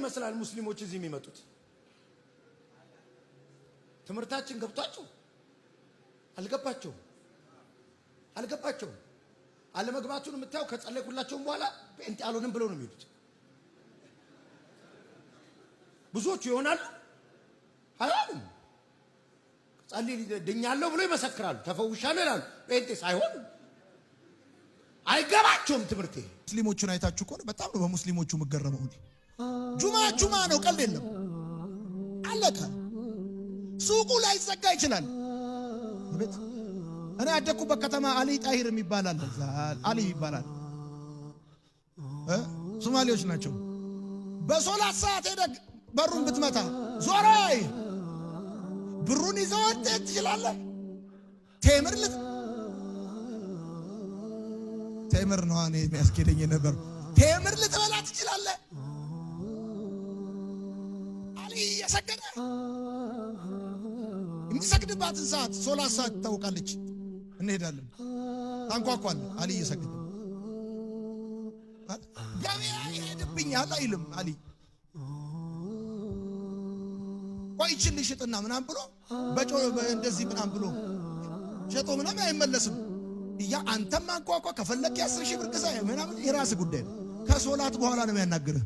ይመስላል ሙስሊሞች እዚህ የሚመጡት? ትምህርታችን ገብቷቸው አልገባቸውም። አለመግባቱን የምታየው ከጸለይኩላቸውም በኋላ ጴንጤ አልሆንም ብለው ነው የሚሄዱት። ብዙዎቹ ይሆናሉ አይሆንም። ጸልይ ድኛለሁ ብለው ይመሰክራሉ፣ ተፈውሻለሁ ይላሉ። ጴንጤ ሳይሆን አይገባቸውም ትምህርቴ። ሙስሊሞቹን አይታችሁ ከሆነ በጣም ነው በሙስሊሞቹ መገረመው። ጁማ ነው፣ ቀልድ የለም። አለቀ። ሱቁ ላይ ዘጋ ይችላል። እኔ ያደኩበት ከተማ አሊ ጣሂር የሚባል አለ። አሊ ይባላል። ሶማሌዎች ናቸው። በሶላት ሰዓት ሄደህ በሩን ብትመታ ዞራይ ብሩን ይዘው ትችላለህ። ቴምር ነው እኔ የሚያስኬደኝ ነበር። ቴምር ልትበላ ትችላለህ። አሊ እየሰገደ የሚሰግድባትን ሰዓት ሶላት ሰዓት ታውቃለች። እንሄዳለን፣ ታንኳኳል። አሊ እየሰገደ ገበያ ይሄድብኛል አይልም። አሊ ቆይችን ልሽጥና ምናም ብሎ እንደዚህ ምናም ብሎ ሸጦ ምናም አይመለስም። አንተም አንኳኳ ከፈለክ 10,000 ብር ግዛ ምናምን የራስ ጉዳይ ነው። ከሶላት በኋላ ነው የሚያናግርህ።